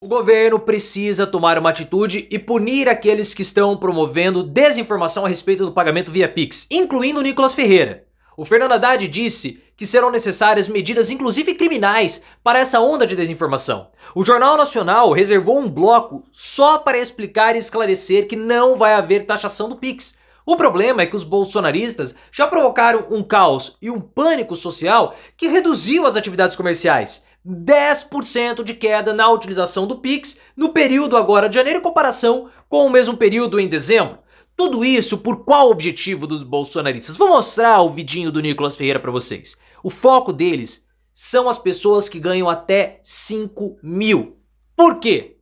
O governo precisa tomar uma atitude e punir aqueles que estão promovendo desinformação a respeito do pagamento via Pix, incluindo o Nicolas Ferreira. O Fernando Haddad disse que serão necessárias medidas, inclusive criminais, para essa onda de desinformação. O Jornal Nacional reservou um bloco só para explicar e esclarecer que não vai haver taxação do Pix. O problema é que os bolsonaristas já provocaram um caos e um pânico social que reduziu as atividades comerciais. 10% de queda na utilização do Pix no período agora de janeiro em comparação com o mesmo período em dezembro. Tudo isso por qual objetivo dos bolsonaristas? Vou mostrar o vidinho do Nicolas Ferreira para vocês. O foco deles são as pessoas que ganham até 5 mil. Por quê?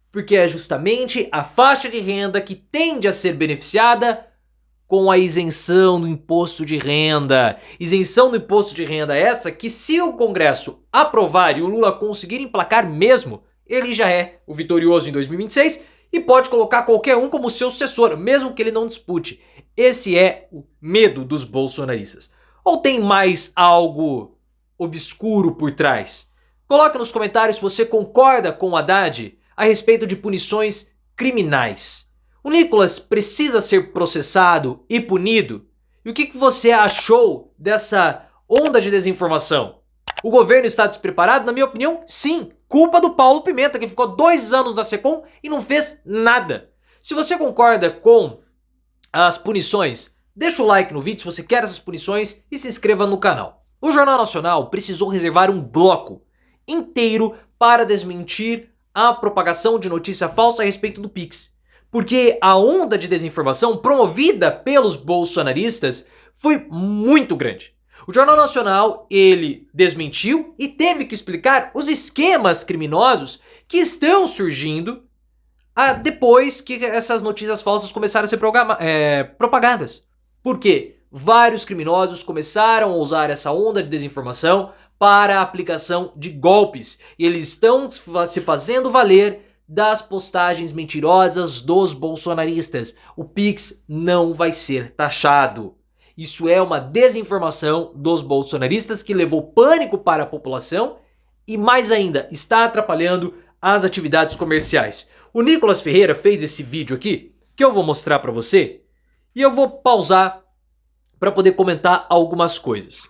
Porque é justamente a faixa de renda que tende a ser beneficiada com a isenção do imposto de renda. Isenção do imposto de renda essa que, se o Congresso aprovar e o Lula conseguir emplacar mesmo, ele já é o vitorioso em 2026 e pode colocar qualquer um como seu sucessor, mesmo que ele não dispute. Esse é o medo dos bolsonaristas. Ou tem mais algo obscuro por trás? Coloque nos comentários se você concorda com o Haddad a respeito de punições criminais. O Nicolas precisa ser processado e punido? E o que você achou dessa onda de desinformação? O governo está despreparado? Na minha opinião, sim. Culpa do Paulo Pimenta, que ficou 2 anos na SECOM e não fez nada. Se você concorda com as punições, deixa o like no vídeo se você quer essas punições e se inscreva no canal. O Jornal Nacional precisou reservar um bloco inteiro para desmentir a propagação de notícia falsa a respeito do Pix. Porque a onda de desinformação promovida pelos bolsonaristas foi muito grande. O Jornal Nacional, ele desmentiu e teve que explicar os esquemas criminosos que estão surgindo depois que essas notícias falsas começaram a ser propagadas. Porque vários criminosos começaram a usar essa onda de desinformação para a aplicação de golpes. E eles estão se fazendo valer das postagens mentirosas dos bolsonaristas. O Pix não vai ser taxado. Isso é uma desinformação dos bolsonaristas que levou pânico para a população e, mais ainda, está atrapalhando as atividades comerciais. O Nicolas Ferreira fez esse vídeo aqui, que eu vou mostrar para você, e eu vou pausar para poder comentar algumas coisas.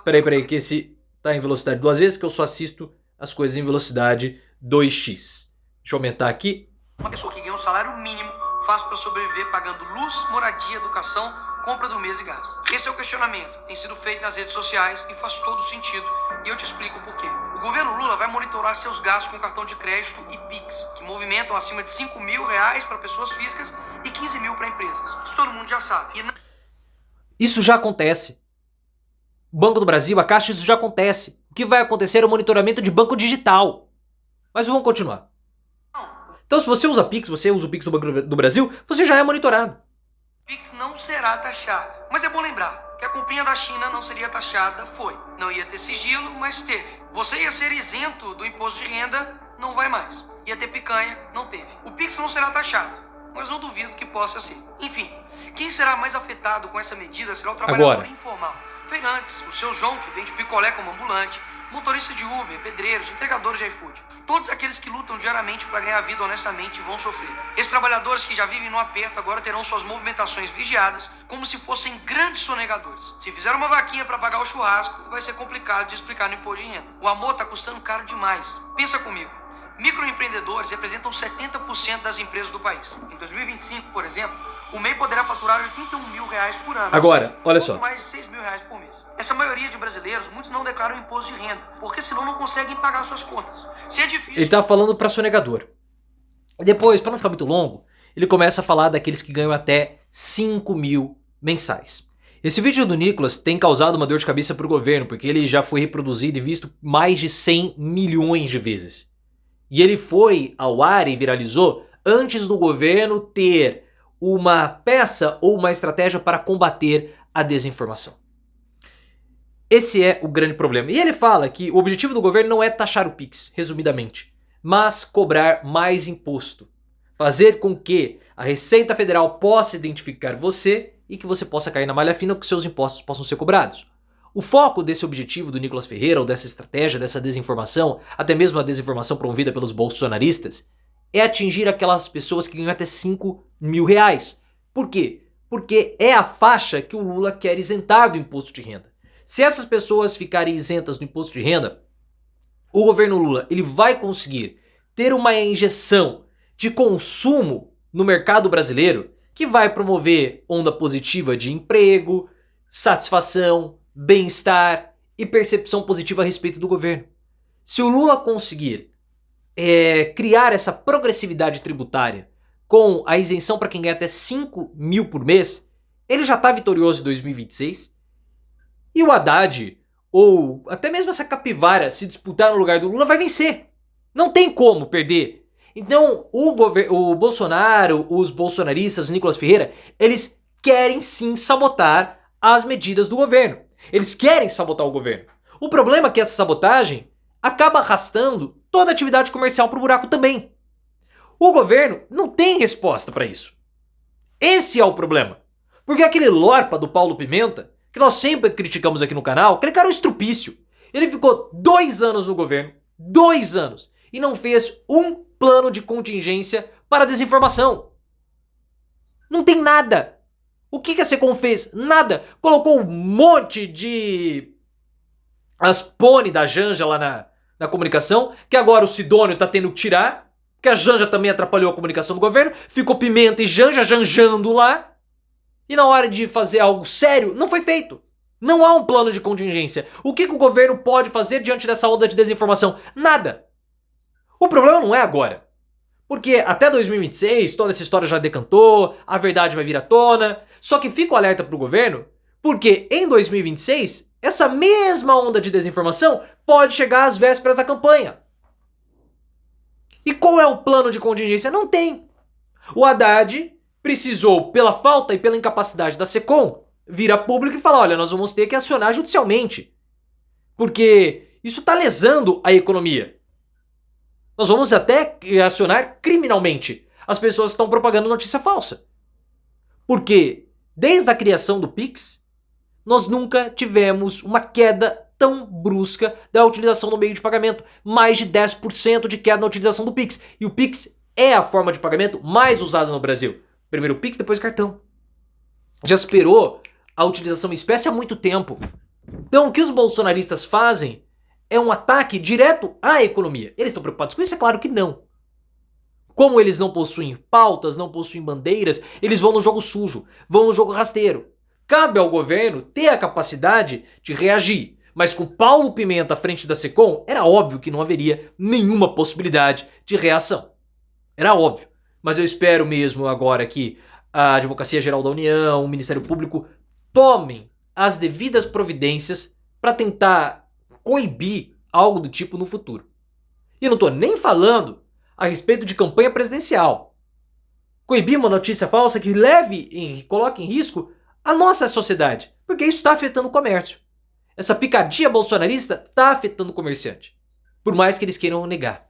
Peraí, que esse tá em velocidade 2 vezes, que eu só assisto as coisas em velocidade 2x. Deixa eu aumentar aqui. Uma pessoa que ganha um salário mínimo faz para sobreviver pagando luz, moradia, educação, compra do mês e gás. Esse é o questionamento. Tem sido feito nas redes sociais e faz todo sentido. E eu te explico por quê. O governo Lula vai monitorar seus gastos com cartão de crédito e Pix, que movimentam acima de 5 mil reais para pessoas físicas e 15 mil para empresas. Isso todo mundo já sabe. Isso já acontece. O Banco do Brasil, a Caixa, isso já acontece. O que vai acontecer é o monitoramento de banco digital. Mas vamos continuar. Então, se você usa Pix, você usa o Pix do Banco do Brasil, você já é monitorado. Pix não será taxado. Mas é bom lembrar que a comprinha da China não seria taxada, foi. Não ia ter sigilo, mas teve. Você ia ser isento do imposto de renda, não vai mais. Ia ter picanha, não teve. O Pix não será taxado, mas não duvido que possa ser. Enfim, quem será mais afetado com essa medida será o trabalhador informal. Feirantes, o seu João que vende picolé como ambulante, motorista de Uber, pedreiros, entregadores de iFood. Todos aqueles que lutam diariamente para ganhar a vida honestamente vão sofrer. Esses trabalhadores que já vivem no aperto agora terão suas movimentações vigiadas como se fossem grandes sonegadores. Se fizer uma vaquinha para pagar o churrasco, vai ser complicado de explicar no imposto de renda. O amor tá custando caro demais. Pensa comigo. Microempreendedores representam 70% das empresas do país. Em 2025, por exemplo, o MEI poderá faturar 81 mil reais por ano. Agora, olha só. Mais de 6 mil reais por mês. Essa maioria de brasileiros, muitos não declaram imposto de renda, porque senão não conseguem pagar suas contas. Se é difícil... Ele tá falando para sonegador. Depois, para não ficar muito longo, ele começa a falar daqueles que ganham até 5 mil mensais. Esse vídeo do Nicolas tem causado uma dor de cabeça pro governo, porque ele já foi reproduzido e visto mais de 100 milhões de vezes. E ele foi ao ar e viralizou antes do governo ter uma peça ou uma estratégia para combater a desinformação. Esse é o grande problema. E ele fala que o objetivo do governo não é taxar o Pix, resumidamente, mas cobrar mais imposto. Fazer com que a Receita Federal possa identificar você e que você possa cair na malha fina que seus impostos possam ser cobrados. O foco desse objetivo do Nicolas Ferreira, ou dessa estratégia, dessa desinformação, até mesmo a desinformação promovida pelos bolsonaristas, é atingir aquelas pessoas que ganham até 5 mil reais. Por quê? Porque é a faixa que o Lula quer isentar do imposto de renda. Se essas pessoas ficarem isentas do imposto de renda, o governo Lula ele vai conseguir ter uma injeção de consumo no mercado brasileiro que vai promover onda positiva de emprego, satisfação, bem-estar e percepção positiva a respeito do governo. Se o Lula conseguir criar essa progressividade tributária com a isenção para quem ganha até 5 mil por mês, ele já está vitorioso em 2026. E o Haddad, ou até mesmo essa capivara, se disputar no lugar do Lula, vai vencer. Não tem como perder. Então, o Bolsonaro, os bolsonaristas, o Nicolas Ferreira, eles querem sim sabotar as medidas do governo. Eles querem sabotar o governo. O problema é que essa sabotagem acaba arrastando toda a atividade comercial para o buraco também. O governo não tem resposta para isso. Esse é o problema. Porque aquele lorpa do Paulo Pimenta, que nós sempre criticamos aqui no canal, aquele cara é um estrupício. Ele ficou 2 anos no governo, 2 anos, e não fez um plano de contingência para a desinformação. Não tem nada. O que a Secom fez? Nada. Colocou um monte de aspone da Janja lá na comunicação, que agora o Sidônio tá tendo que tirar, que a Janja também atrapalhou a comunicação do governo, ficou Pimenta e Janja janjando lá, e na hora de fazer algo sério, não foi feito. Não há um plano de contingência. O que o governo pode fazer diante dessa onda de desinformação? Nada. O problema não é agora. Porque até 2026, toda essa história já decantou, a verdade vai vir à tona. Só que fica o alerta pro governo, porque em 2026, essa mesma onda de desinformação pode chegar às vésperas da campanha. E qual é o plano de contingência? Não tem. O Haddad precisou, pela falta e pela incapacidade da Secom, vir a público e falar, olha, nós vamos ter que acionar judicialmente. Porque isso está lesando a economia. Nós vamos até acionar criminalmente as pessoas que estão propagando notícia falsa. Porque desde a criação do Pix, nós nunca tivemos uma queda tão brusca da utilização do meio de pagamento. Mais de 10% de queda na utilização do Pix. E o Pix é a forma de pagamento mais usada no Brasil. Primeiro o Pix, depois o cartão. Já esperou a utilização em espécie há muito tempo. Então o que os bolsonaristas fazem é um ataque direto à economia. Eles estão preocupados com isso? É claro que não. Como eles não possuem pautas, não possuem bandeiras, eles vão no jogo sujo, vão no jogo rasteiro. Cabe ao governo ter a capacidade de reagir. Mas com Paulo Pimenta à frente da Secom, era óbvio que não haveria nenhuma possibilidade de reação. Era óbvio. Mas eu espero mesmo agora que a Advocacia Geral da União, o Ministério Público, tomem as devidas providências para tentar coibir algo do tipo no futuro. E eu não estou nem falando a respeito de campanha presidencial. Coibir uma notícia falsa que coloque em risco a nossa sociedade, porque isso está afetando o comércio. Essa picardia bolsonarista está afetando o comerciante, por mais que eles queiram negar.